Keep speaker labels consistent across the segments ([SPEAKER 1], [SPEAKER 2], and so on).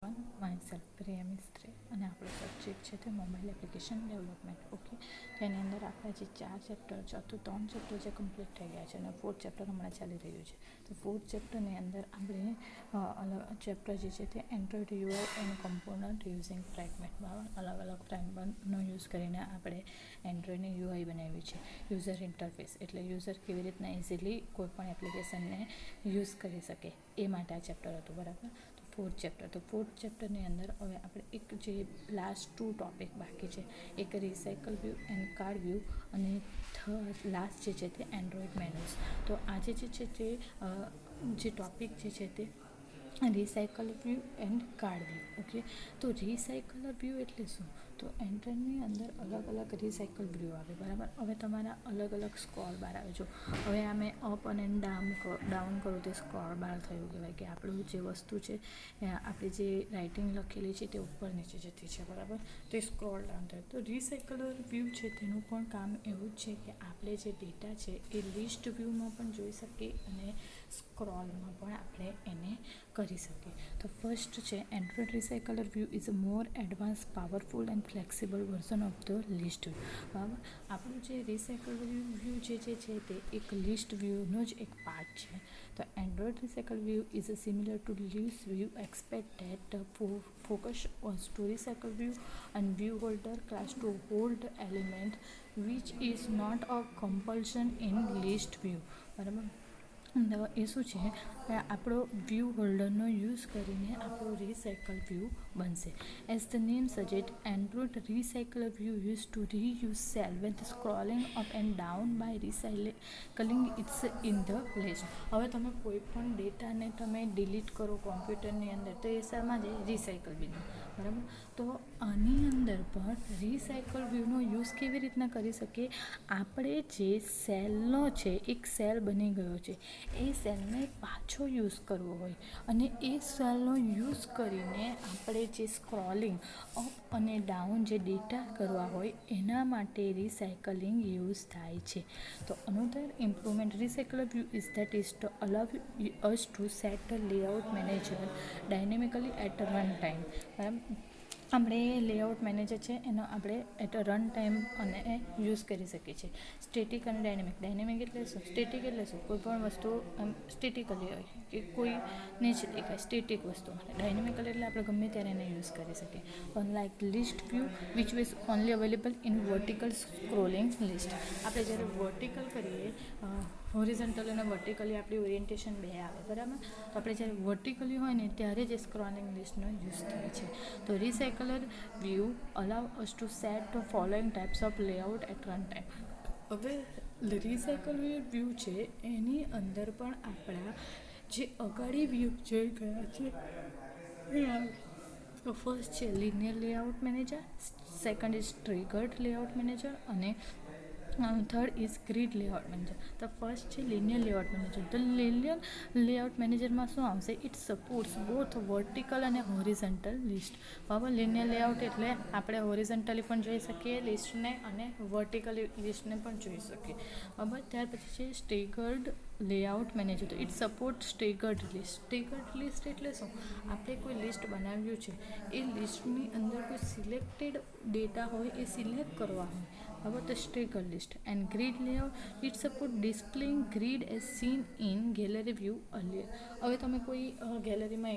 [SPEAKER 1] Myself Priya મિસ્ત્રી અને આપણો subject છે તે મોબાઈલ એપ્લિકેશન ડેવલપમેન્ટ. ઓકે, તેની અંદર આપણા જે 4 ચેપ્ટર છે તો 3 ચેપ્ટર જે કમ્પ્લીટ થઈ ગયા છે અને 4th ચેપ્ટર હમણાં ચાલી રહ્યું છે. તો 4th ચેપ્ટરની અંદર આપણે ચેપ્ટર જે છે તે Android UI and component using fragment, અલગ અલગ ફ્રેગમેન્ટનો યુઝ કરીને આપણે એન્ડ્રોઇડની યુઆઈ બનાવી છે. યુઝર ઇન્ટરફેસ એટલે યુઝર કેવી રીતના ઇઝીલી કોઈપણ એપ્લિકેશનને યુઝ કરી શકે એ માટે આ ચેપ્ટર હતું, બરાબર. તો ફોર્થ ચેપ્ટરની અંદર હવે આપણે એક જે લાસ્ટ 2 ટોપિક બાકી છે, એક recycle view and card view અને લાસ્ટ જે છે તે એન્ડ્રોઇડ મેન્યુઝ. તો આજે જે છે તે જે ટોપિક જે છે તે recycle view and card view. Okay, તો રિસાયકલર વ્યૂ એટલે શું? તો એન્ડ્રોઇડની અંદર અલગ અલગ રિસાયકલ વ્યૂ આવે, બરાબર. હવે તમારા અલગ અલગ સ્ક્રોલ બાર આવે. જો હવે આ મેં અપ અને ડાઉન કરું તે સ્ક્રોલ બાર થયું, કહેવાય કે આપણું જે વસ્તુ છે આપણી જે રાઇટિંગ લખેલી છે તે ઉપર નીચે જતી છે, બરાબર. તો એ સ્ક્રોલ ડાઉન થાય. તો રિસાયકલર વ્યૂ છે તેનું પણ કામ એવું જ છે કે આપણે જે ડેટા છે એ લિસ્ટ વ્યૂમાં પણ જોઈ શકીએ અને સ્ક્રોલમાં પણ આપણે એને કરી શકીએ. તો ફર્સ્ટ છે Android recycler view is a more advance, powerful and flexible version of the list view. બરાબર, આપણું જે રિસાયકલર વ્યૂ જે છે તે એક લિસ્ટ વ્યૂનો જ એક પાર્ટ છે. તો Android recycle view is similar two list view except that focus on to recycle view and view holder class to hold element which is not a compulsion in list view. બરાબર, એ શું છે કે આપણો view હોલ્ડરનો use કરીને આપણો recycle view બનશે. As the name suggest, android recycler view use to reuse cell with scrolling up and down by recycling its in the list. હવે તમે કોઈ પણ ડેટાને તમે ડિલીટ કરો કોમ્પ્યુટરની અંદર તો એ શેમાં જાય? રિસાયકલ વ્યૂમાં, બરાબર. તો આની અંદર પણ રિસાયકલ વ્યૂનો યુઝ કેવી રીતના કરી શકીએ? આપણે જે સેલનો છે, એક સેલ બની ગયો છે, એ સેલને પાછો યુઝ કરવો હોય અને એ સેલનો યુઝ કરીને આપણે જે સ્ક્રોલિંગ અપ અને ડાઉન જે ડેટા કરવા હોય એના માટે રિસાયકલિંગ યુઝ થાય છે. તો another improvement recycler view is that is to allow us to set the layout manager dynamically at run time. આપણે લેઆઉટ મેનેજર છે એનો આપણે એટ રન ટાઈમ અને એ યુઝ કરી શકીએ છીએ. સ્ટેટિક અને ડાયનેમિક એટલે શું? સ્ટેટિક એટલે શું? કોઈ પણ વસ્તુ સ્ટેટિકલી હોય કે કોઈને જ દેખાય સ્ટેટિક વસ્તુ. ડાયનેમિકલ એટલે આપણે ગમે ત્યારે એને યુઝ કરી શકીએ. Like list view which is only available in vertical scrolling list. આપણે જ્યારે વર્ટિકલ કરીએ, હોરિઝોન્ટલ અને વર્ટિકલી આપણી ઓરિએન્ટેશન બે આવે, બરાબર. તો આપણે જ્યારે વર્ટિકલી હોય ને ત્યારે જ સ્ક્રોલિંગ લિસ્ટનો યુઝ થાય છે. તો recycler view allow us to set the following types of layout at run time. હવે રિસાયકલ વ્યૂ છે એની અંદર પણ આપણા જે અગાડી વ્યૂ જોઈ ગયા છે એ આવે. તો ફર્સ્ટ છે linear layout manager, second is staggered layout manager અને third is grid layout manager. તો ફર્સ્ટ છે લિનિયર લેઆઉટ મેનેજર. તો લિનિયર લેઆઉટ મેનેજરમાં શું આવશે? ઇટ સપોર્ટ્સ બોથ વર્ટિકલ અને હોરિઝોન્ટલ લિસ્ટ. બરાબર, લિનિયર લેઆઉટ એટલે આપણે હોરિઝોન્ટલી પણ જોઈ શકીએ લિસ્ટને અને વર્ટિકલી લિસ્ટને પણ જોઈ શકીએ, બરાબર. ત્યાર પછી છે સ્ટેગર્ડ લેઆઉટ મેનેજર. તો it support staggered list. Staggered list એટલે શું? આપણે કોઈ લિસ્ટ બનાવ્યું છે, એ લિસ્ટની અંદર કોઈ સિલેક્ટેડ ડેટા હોય એ સિલેક્ટ કરવા હોય, બરાબર. તો staggered list. And grid layout it support displaying grid as seen in gallery view earlier. હવે તમે કોઈ ગેલેરીમાં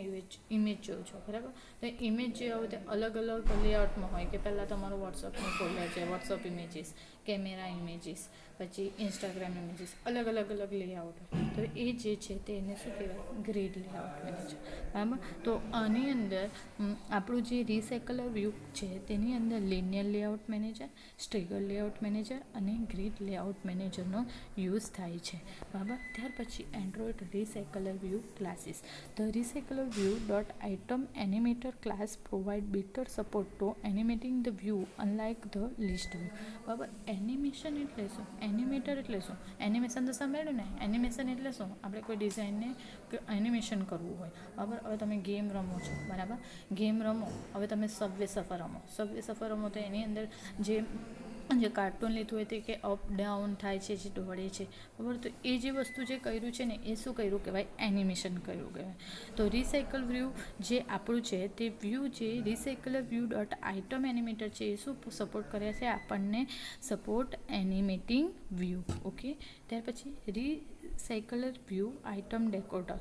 [SPEAKER 1] ઇમેજ જોયો છો, બરાબર. તો ઇમેજ જે હોય તે અલગ અલગ લેઆઉટમાં હોય કે પહેલાં તમારું વોટ્સઅપનું ફોલ્ડર છે, વોટ્સઅપ ઇમેજીસ, કેમેરા ઇમેજીસ, પછી ઇન્સ્ટાગ્રામ ઇમેજીસ, અલગ લેઆઉટ હોય. તો એ જે છે તે એને શું કહેવાય? ગ્રીડ લેઆઉટ મેનેજર, બરાબર. તો આની અંદર આપણું જે રિસાયકલર વ્યૂ છે તેની અંદર linear layout manager, staggered layout manager અને ગ્રીડ લેઆઉટ મેનેજરનો યુઝ થાય છે, બરાબર. ત્યાર પછી android recycler view classes. The recycler view dot item animator class provide better support to animating the view unlike the list view. બરાબર, animation એટલે શું? એનિમેટર એટલે શું? એનિમેશન તો સાંભળ્યું ને. એનિમેશન એટલે શું? આપણે કોઈ ડિઝાઇનને એનિમેશન કરવું હોય, બરાબર. હવે તમે ગેમ રમો છો, બરાબર. ગેમ રમો, હવે તમે સબવે સફર રમો તો એની અંદર જે જે કાર્ટૂન લીધું હોય તે કે અપ ડાઉન થાય છે, જે દોડે છે, બરાબર. તો એ જે વસ્તુ જે કર્યું છે ને એ શું કર્યું કહેવાય, એનિમેશન કર્યું કહેવાય. તો રિસાયકલ વ્યૂ જે આપણું છે તે વ્યૂ જે રિસાયકલર વ્યૂ ડોટ આઇટમ એનિમેટર છે એ શું સપોર્ટ કરે છે આપણને, સપોર્ટ એનિમેટિંગ વ્યૂ. ઓકે. ત્યાર પછી રિસાયકલર વ્યૂ આઇટમ ડેકોટર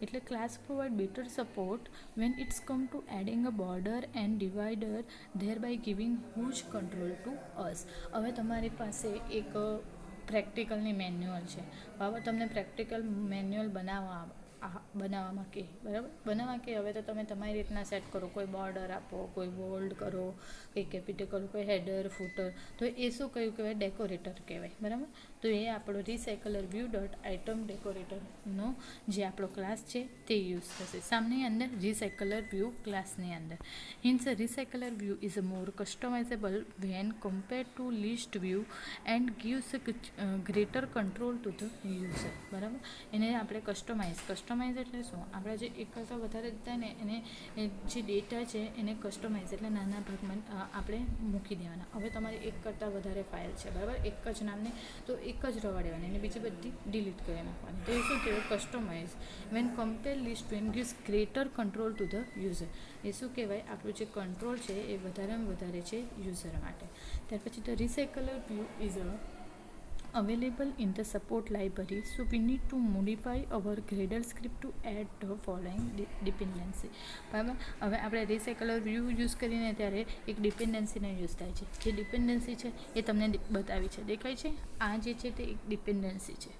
[SPEAKER 1] એટલે class provide better support when it's come to adding a border and divider there by giving huge control to us. હવે તમારી પાસે એક પ્રેક્ટિકલની મેન્યુઅલ છે, બરાબર. તમને પ્રેક્ટિકલ મેન્યુઅલ બનાવવામાં કે, બરાબર, બનાવવા કે હવે તો તમે તમારી રીતના સેટ કરો, કોઈ બોર્ડર આપો, કોઈ બોલ્ડ કરો, કોઈ કેપિટલ કરો, કોઈ હેડર ફૂટર. તો એ શું કયું કહેવાય, ડેકોરેટર કહેવાય, બરાબર. તો એ આપણો રિસાયકલર વ્યૂ ડોટ આઇટમ ડેકોરેટરનો જે આપણો ક્લાસ છે તે યુઝ થશે સામની અંદર, રિસાયકલર વ્યૂ ક્લાસની અંદર. Hence recycler view is a more customisable when compare to list view and gives greater control to the user, બરાબર. એને આપણે કસ્ટમાઇઝ એટલે શું, આપણે જે એક કરતાં વધારે થાય ને એને જે ડેટા છે એને કસ્ટમાઇઝ એટલે નાના ભાગમાં આપણે મૂકી દેવાના. હવે તમારી એક કરતાં વધારે ફાઇલ છે, બરાબર, એક જ નામની, તો એક જ રવા દેવાની અને બીજી બધી ડિલીટ કરી નાખવાની. તો એ શું કહેવાય, customise. When compare list when gives greater control to the user. એ શું કહેવાય, આપણું જે કંટ્રોલ છે એ વધારેમાં વધારે છે યુઝર માટે. ત્યાર પછી the recycler view is available in the support library, so we need to modify our Gradle script to add the following dependency, બરાબર. હવે આપણે રિસાયકલર વ્યૂ યુઝ કરીને ત્યારે એક ડિપેન્ડન્સીનો યુઝ થાય છે. જે ડિપેન્ડન્સી છે એ તમને બતાવી છે, દેખાય છે. આ જે છે તે એક ડિપેન્ડન્સી છે.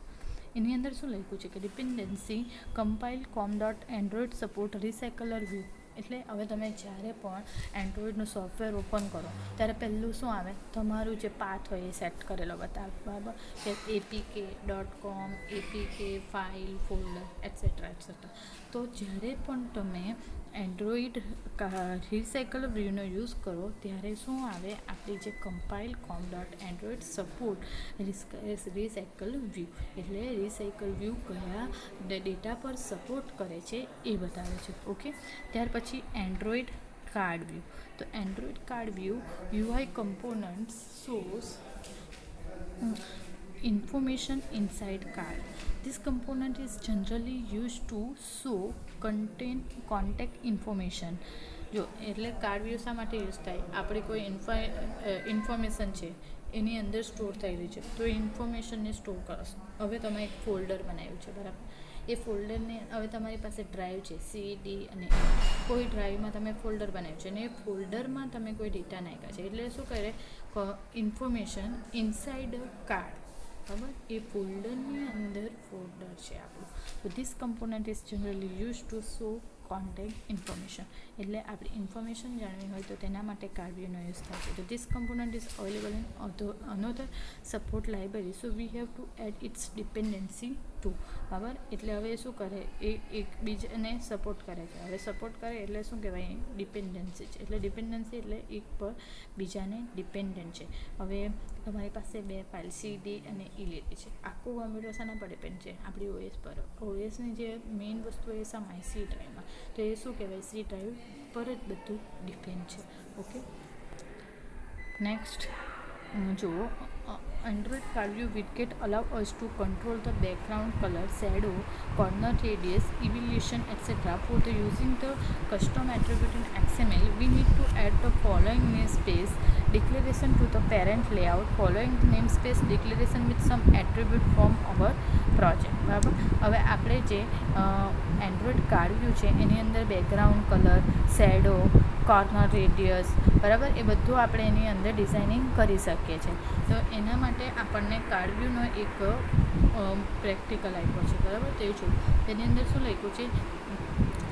[SPEAKER 1] એની અંદર શું લખ્યું છે કે ડિપેન્ડન્સી કમ્પાઇલ કોમ ડોટ એન્ડ્રોઇડ સપોર્ટ રિસાયકલર વ્યૂ. એટલે હવે તમે જ્યારે પણ એન્ડ્રોઈડનું સોફ્ટવેર ઓપન કરો ત્યારે પહેલું શું આવે, તમારું જે પાથ હોય એ સેટ કરેલો બતાવે, બરાબર, કે APK .com, APK file, folder, etcetera etcetera. તો જ્યારે પણ તમે એન્ડ્રોઈડ રિસાયકલ વ્યૂનો યુઝ કરો ત્યારે શું આવે, આપણી જે કમ્પાઇલ કોમ dot Android support recycle view એટલે રિસાયકલ વ્યૂ કયા ડેટા પર સપોર્ટ કરે છે એ બતાવે છે. ઓકે. ત્યાર પછી એન્ડ્રોઈડ કાર્ડ વ્યૂ. તો Android card view UI components shows information inside card. This component is generally used to show contact information. જો એટલે કાર્ડ વ્યૂ શા માટે યુઝ થાય, આપણી કોઈ ઇન્ફોર્મેશન છે એની અંદર સ્ટોર થયેલી છે તો એ ઇન્ફોર્મેશનને સ્ટોર કરશે. હવે તમે એક ફોલ્ડર બનાવ્યું છે, બરાબર. એ ફોલ્ડરને હવે તમારી પાસે ડ્રાઈવ છે CD અને કોઈ ડ્રાઈવમાં તમે ફોલ્ડર બનાવ્યું છે અને એ ફોલ્ડરમાં તમે કોઈ ડેટા નાખ્યા છે એટલે શું કરે, ઇન્ફોર્મેશન ઇનસાઇડ કાર્ડ, બરાબર. એ ફોલ્ડરની અંદર ફોલ્ડર છે આપણું. તો this component is generally use to show contact information એટલે આપણી ઇન્ફોર્મેશન જાણવી હોય તો તેના માટે કાર્ડ વ્યૂનો યુઝ થાય છે. તો this component is available in another support library, so we have to add its dependency to, બરાબર. એટલે હવે શું કરે, એ એકબીજાને સપોર્ટ કરે છે. હવે સપોર્ટ કરે એટલે શું કહેવાય, ડિપેન્ડન્સી છે. એટલે ડિપેન્ડન્સી એટલે એક પર બીજાને ડિપેન્ડન્ટ છે. હવે તમારી પાસે બે ફાઇલ CD અને E લીધી છે. આખું કમ્પ્યુટર શાના પર ડિપેન્ડ છે, આપણી OS પર. OSની જે મેઇન વસ્તુ એ સમાય C ડ્રાઈવમાં, તો એ શું કહેવાય, C ડ્રાઈવ પર જ બધું ડિપેન્ડ છે. ઓકે. નેક્સ્ટ જુઓ, Android card view widget allow us to control the background color, shadow, corner radius, evolution, etc. For the using the custom attribute in XML, we need to add the following namespace declaration to the parent layout. Following the namespace declaration with some attribute from our project, બરાબર. હવે આપણે જે Android card view છે એની અંદર background colour, shadow, corner radius, બરાબર, એ બધું આપણે એની અંદર ડિઝાઇનિંગ કરી શકીએ છીએ. તો એના માટે આપણને કાર્ડ વ્યૂનો એક પ્રેક્ટિકલ આપ્યો છે, બરાબર. તો એ જો તેની અંદર શું લખ્યું છે,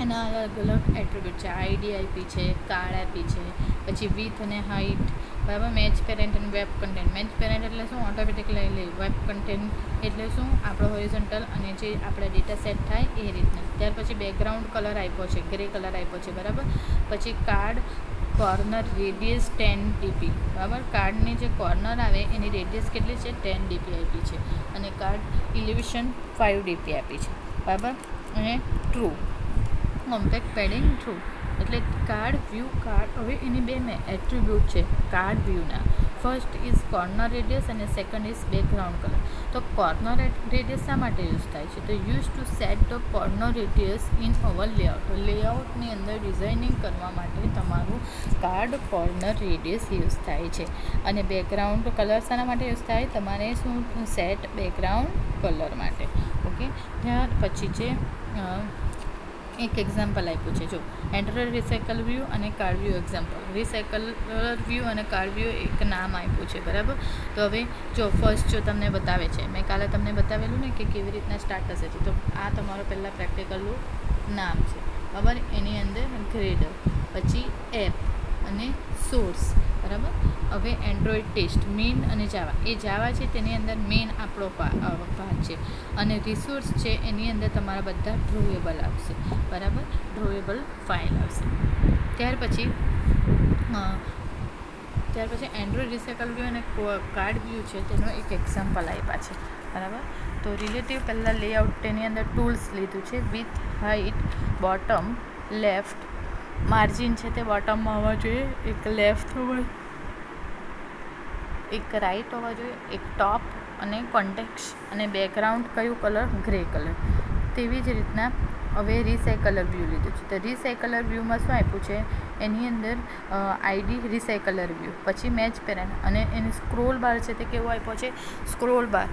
[SPEAKER 1] એના અલગ અલગ એટ્રીબ્યુટ છે. ID આપી છે, કાર્ડ આપી છે, પછી વિથ અને હાઇટ, બરાબર. મેચ પેરેન્ટ અને વેબ કન્ટેન્ટ. મેચ પેરેન્ટ એટલે શું, ઓટોમેટિક લઈ લે. વેબ કન્ટેન્ટ એટલે શું, આપણો હોરિઝોન્ટલ અને જે આપણા ડેટા સેટ થાય એ રીતના. ત્યાર પછી બેકગ્રાઉન્ડ કલર આપ્યો છે, ગ્રે કલર આપ્યો છે, બરાબર. પછી કાર્ડ કોર્નર રેડિયસ 10 dp, બરાબર. કાર્ડની જે કોર્નર આવે એની રેડિયસ કેટલી છે, 10 dp આપી છે. અને કાર્ડ ઇલિવેશન 5 dp આપી છે, બરાબર. અને ટ્રુ કોમ્પેક્ટ પેડિંગ ટ્રુ એટલે કાર્ડ વ્યૂ. કાર્ડ હવે એની બે એટ્રીબ્યુટ છે કાર્ડ વ્યૂના, ફર્સ્ટ ઇઝ કોર્નર રેડિયસ અને સેકન્ડ ઇઝ બેકગ્રાઉન્ડ કલર. તો કોર્નર રેડિયસ શા માટે યુઝ થાય છે? તો use to set the corner radius in our layout. લેઆઉટની અંદર ડિઝાઇનિંગ કરવા માટે તમારું કાર્ડ કોર્નર રેડિયસ યુઝ થાય છે. અને બેકગ્રાઉન્ડ કલર શાના માટે યુઝ થાય? તમારે શું સેટ બેકગ્રાઉન્ડ કલર માટે. ઓકે, ત્યાર પછી છે એક એક્ઝામ્પલ આપ્યું છે. જો એન્ડ્રોઇડ રિસાયકલ વ્યૂ અને card view example. Recycle view અને કાર્ડ વ્યૂ એક નામ આપ્યું છે, બરાબર. તો હવે જો ફર્સ્ટ જો તમને બતાવે છે, મેં કાલે તમને બતાવેલું ને કે કેવી રીતના સ્ટાર્ટ થશે છે. તો આ તમારો પહેલાં પ્રેક્ટિકલનું નામ છે, બરાબર. એની અંદર ગ્રેડર, પછી એપ અને સોર્સ, બરાબર. હવે એન્ડ્રોઇડ ટેસ્ટ, મેઇન અને જાવા. એ જાવા છે તેની અંદર મેઇન આપણો ભાગ છે. અને રિસોર્સ છે એની અંદર તમારા બધા ડ્રોવેબલ આવશે, બરાબર. ડ્રોવેબલ ફાઇલ આવશે. ત્યાર પછી એન્ડ્રોઇડ રિસાયકલ વ્યૂ અને કાર્ડ વ્યૂ છે તેનો એક એક્ઝામ્પલ આપ્યા છે, બરાબર. તો રિલેટિવ પહેલાં લેઆઉટ, તેની અંદર ટૂલ્સ લીધું છે. With, height, bottom, left, margin છે તે બોટમમાં હોવા જોઈએ, એક લેફ્ટ હોવા, એક રાઇટ હોવા જોઈએ, એક ટોપ અને કોન્ટેક્સ અને બેકગ્રાઉન્ડ કયું કલર? Grey colour. તેવી જ રીતના હવે રિસાયકલર વ્યૂ લીધું છે. તો રિસાયકલર વ્યૂમાં શું આપ્યું છે? એની અંદર આઈડી રિસાયકલર વ્યૂ, પછી મેચ પેરેન્ટ અને એની સ્ક્રોલ બાર છે તે કેવો આપ્યો છે? Scroll bar.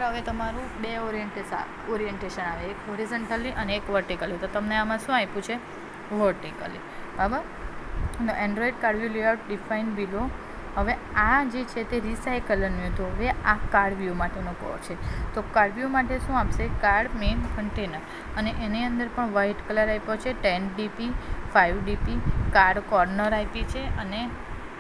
[SPEAKER 1] હવે તમારું બે ઓરિએન્ટેશન આવે, એક હોરિઝોન્ટલી અને એક વર્ટિકલી. તો તમને આમાં શું આપ્યું છે? વર્ટિકલી, બરાબર. Android card view layout define below. હવે આ જે છે તે રિસાયકલરનું હતું. હવે આ કાર્ડ વ્યૂ માટેનો કોડ છે. તો કાર્ડ વ્યૂ માટે શું આપશે? કાર્ડ મેઇન કન્ટેનર, અને એની અંદર પણ વ્હાઇટ કલર આપ્યો છે. 10 DP, 5 DP. કાર્ડ કોર્નર આપી છે અને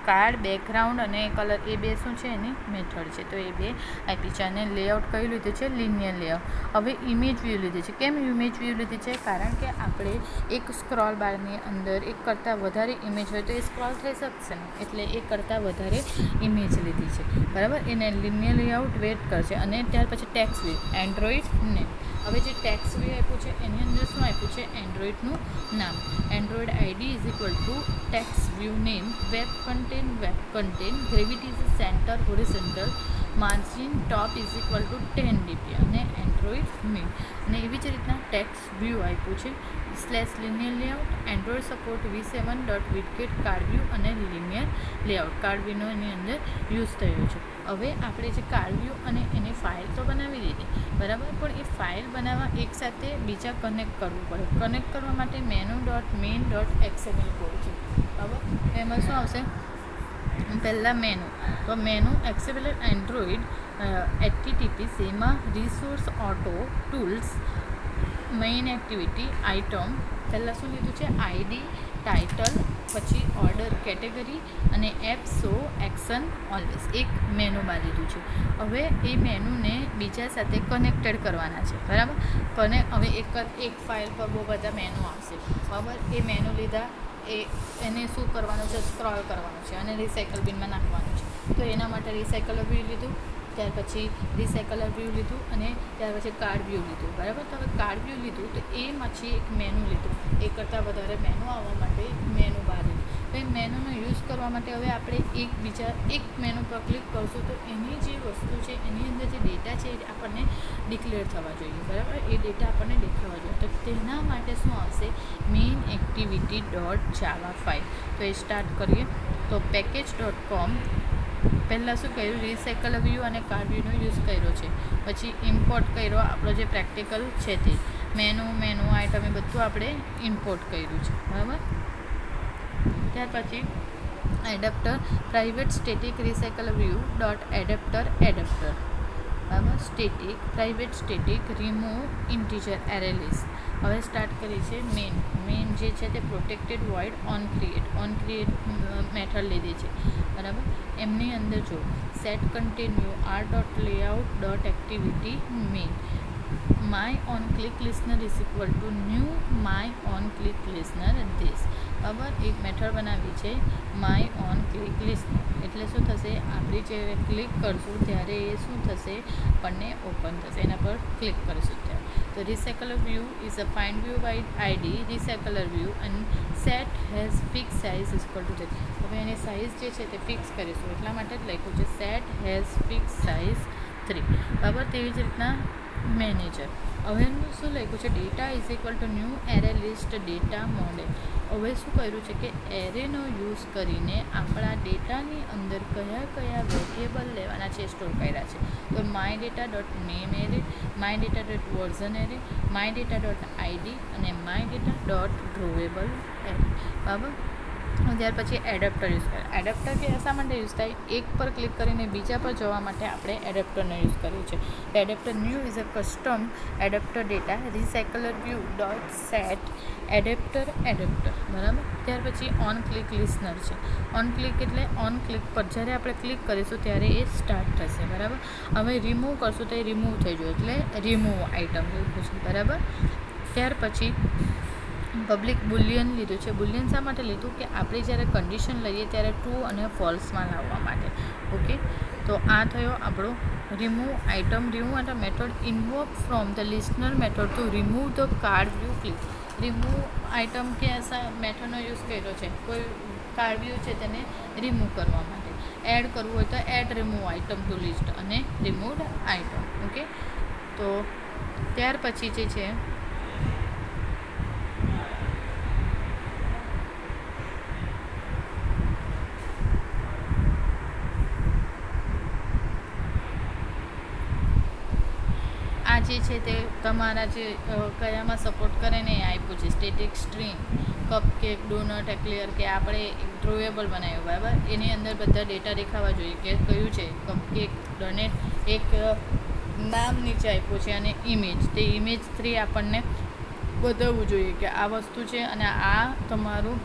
[SPEAKER 1] કાર્ડ બેકગ્રાઉન્ડ અને કલર, એ બે શું છે? એની મેથડ છે. તો એ બે આપી છે. અને લેઆઉટ કયું લીધું છે? Linear layout. હવે ઇમેજ વ્યૂ લીધી છે. કેમ ઇમેજ વ્યૂ લીધી છે? કારણ કે આપણે એક સ્ક્રોલ બારની અંદર એક કરતાં વધારે ઇમેજ હોય તો એ સ્ક્રોલ થઈ શકશે ને, એટલે એક કરતાં વધારે ઇમેજ લીધી છે, બરાબર. એને લિનિયર લેઆઉટ વેટ કરશે. અને ત્યાર પછી ટેક્સ્ટ વ્યૂ, એન્ડ્રોઇડ ને. હવે જે ટેક્સ્ટ વ્યૂ આપ્યું છે એની અંદર શું આપ્યું છે? એન્ડ્રોઇડનું નામ. Android ID is equal to text view name, web content, gravity is centre, horizontal, margin top is equal to 10 DP અને એન્ડ્રોઇડ મેઇન. અને એવી જ રીતના ટેક્સ્ટ વ્યૂ આપ્યું છે. /Linear layout, Android support v7.widget card view અને linear layout. Card વ્યૂનો એની અંદર use થયો છે. હવે આપણે જે કાર્ડ વ્યૂ અને એની ફાઇલ તો બનાવી દીધી, બરાબર. પણ એ ફાઇલ બનાવવા એકસાથે બીજા કનેક્ટ કરવું પડે. કનેક્ટ કરવા માટે menu.main.xml કોડ છે, બરાબર. એમાં શું આવશે? પહેલાં મેનુ. તો મેનુ એક્સેબલ એન્ડ્રોઇડ HTTP, એમાં resource, auto, tools, main activity, item. પહેલાં શું લીધું છે? આઈડી, ટાઇટલ, પછી ઓર્ડર, કેટેગરી અને એપ, શો, એક્શન, ઓલવેઝ. એક મેનુમાં લીધું છે. હવે એ મેનુને બીજા સાથે કનેક્ટેડ કરવાના છે, બરાબર. હવે એક ફાઇલ પર બહુ બધા મેનુ આવશે, બરાબર. એ મેનુ લીધા, એને શું કરવાનું છે? સ્ક્રોલ કરવાનું છે અને રિસાયકલ બિનમાં નાખવાનું છે. તો એના માટે રિસાયકલર વ્યૂ લીધું, ત્યાર પછી રિસાયકલર વ્યૂ લીધું અને ત્યાર પછી કાર્ડ વ્યૂ લીધું, બરાબર. તો હવે કાર્ડ વ્યૂ લીધું તો એ પછી એક મેનુ લીધું. એક કરતાં વધારે મેનુ આવવા માટે મેનુ બહાર લીધું. તો એ મેનુનો યુઝ કરવા માટે હવે આપણે એક મેનુ પર ક્લિક કરશું તો એની જે વસ્તુ છે એની અંદર જે ડેટા છે એ આપણને ડિક્લેર થવા જોઈએ, બરાબર. એ ડેટા આપણને દેખાવા જોઈએ. તો તેના માટે શું આવશે? Main activity .java file. તો એ સ્ટાર્ટ કરીએ. તો package.com પહેલાં શું કર્યું? રિસાયકલ વ્યૂ અને કાર્ડ વ્યૂનો યુઝ કર્યો છે. પછી ઇમ્પોર્ટ કર્યો આપણો જે પ્રેક્ટિકલ છે તે મેનુ આઇટમ એ બધું આપણે ઇમ્પોર્ટ કર્યું છે, બરાબર. ત્યાર પછી adapter, private static recycle view .adapter, બરાબર. Private static, remove integer, array list. હવે સ્ટાર્ટ કરી છે મેઇન જે છે તે protected void on create method લીધી છે, બરાબર. એમની અંદર જો set continue r.layout.activity main, my on click listener is equal to new my on click listener this. બરાબર એક મેથડ બનાવી છે માય ઓન ક્લિક લિસ્ટ, એટલે શું થશે, આપણી જે ક્લિક કરશું ત્યારે એ શું થશે, આપણને ઓપન થશે, એના પર ક્લિક કરીશું ત્યારે. તો recycler view is a find view by id recycler view and set has fixed size is equal to that. હવે એની સાઇઝ જે છે તે ફિક્સ કરીશું, એટલા માટે જ લખ્યું છે set has fixed size 3. બરાબર. તેવી જ રીતના મેનેજર, હવે એનું શું લખ્યું છે, data is equal to new array list data model. હવે શું કર્યું છે કે એરેનો યુઝ કરીને આપણા ડેટાની અંદર કયા કયા વેરિયેબલ લેવાના છે સ્ટોર કર્યા છે. તો my data dot name array, my data dot version array, my data dot ID અને માય ડેટા ડોટ ડ્રોવેબલ એરે. બરાબર. ત્યાર પછી એડેપ્ટર યુઝ કરે. એડેપ્ટર કે શા માટે યુઝ થાય, એક પર ક્લિક કરીને બીજા પર જવા માટે આપણે એડેપ્ટરનો યુઝ કર્યું છે. Adapter new is a custom adapter data રિસાયકલર view dot set adapter. બરાબર. ત્યાર પછી ઓન ક્લિક લિસનર છે. ઓન ક્લિક એટલે ઓન ક્લિક પર જ્યારે આપણે ક્લિક કરીશું ત્યારે એ સ્ટાર્ટ થશે. બરાબર. હવે રિમૂવ કરશું તો એ રિમૂવ થઈ જાય, એટલે રિમૂવ આઇટમ લીધું છે. બરાબર. ત્યાર પછી પબ્લિક બુલિયન લીધું છે. બુલિયન શા માટે લીધું કે આપણે જ્યારે કન્ડિશન લઈએ ત્યારે ટ્રુ અને ફોલ્સમાં લાવવા માટે. ઓકે. તો આ થયો આપણો remove item. Remove item method invoke from the listener method to remove the card view click. Remove item કે એસા મેથડનો યુઝ કર્યો છે, કોઈ કાર્ડ વ્યૂ છે તેને રિમૂવ કરવા માટે. એડ કરવું હોય તો add remove item to list અને રિમૂવડ આઇટમ. ઓકે. તો ત્યાર પછી જે છે આ જે છે તે તમારા જે કયામાં સપોર્ટ કરે ને એ આપ્યું છે, સ્ટેટિક સ્ટ્રીંગ, કપકેક, ડોનટ, એક્લિયર કે આપણે ડ્રોવેબલ બનાવ્યું. બરાબર. એની અંદર બધા ડેટા દેખાવા જોઈએ કે કયું છે કપકેક, ડોનેટ. એક નામ નીચે આપ્યું છે અને ઇમેજ, તે ઇમેજ 3 આપણને બતાવવું જોઈએ કે આ વસ્તુ છે અને આ તમારું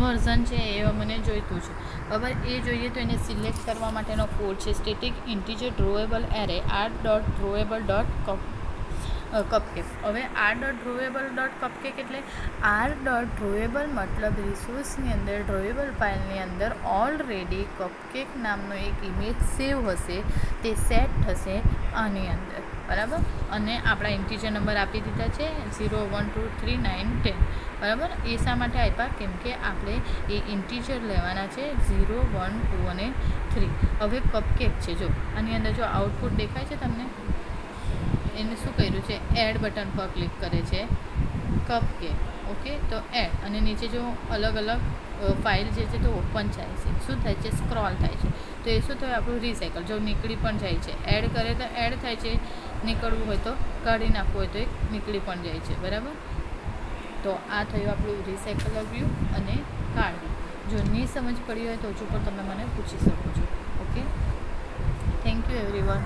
[SPEAKER 1] વર્ઝન છે એ મને જોઈતું છે. બરાબર. એ જોઈએ તો એને સિલેક્ટ કરવા માટેનો કોડ છે static integer drawable array R dot drawable dot cupcake. હવે R dot drawable dot cupcake એટલે આર ડોટ ડ્રોવેબલ મતલબ રિસોર્સની અંદર ડ્રોવેબલ ફાઇલની અંદર ઓલરેડી કપકેક નામનો એક ઇમેજ સેવ હશે, તે સેટ થશે આની અંદર. બરાબર. અને આપણા ઇન્ટીજર નંબર આપી દીધા છે 0 1 2 3 9 10. બરાબર. એ શા માટે આપ્યા, કેમ કે આપણે એ ઇન્ટીજર લેવાના છે 0 1 2 અને 3. હવે કપકેક છે, જો આની અંદર જો આઉટપુટ દેખાય છે તમને, એને શું કર્યું છે, એડ બટન પર ક્લિક કરે છે કપકેક. ઓકે. તો એડ અને નીચે જો અલગ અલગ ફાઇલ જે છે તો ઓપન થાય છે, શું થાય છે, સ્ક્રોલ થાય છે. તો એ શું થયું, આપણું રિસાયકલ જો નીકળી પણ જાય છે. એડ કરે તો એડ થાય છે, નીકળવું હોય તો કાઢી નાખવું હોય તો એ નીકળી પણ જાય છે. બરાબર. તો આ થયું આપણું રિસાયકલર વ્યૂ અને કાર્ડ વ્યૂ. જો નહીં સમજ પડી હોય તો હજુ પણ તમે મને પૂછી શકો છો. ઓકે. Thank you everyone.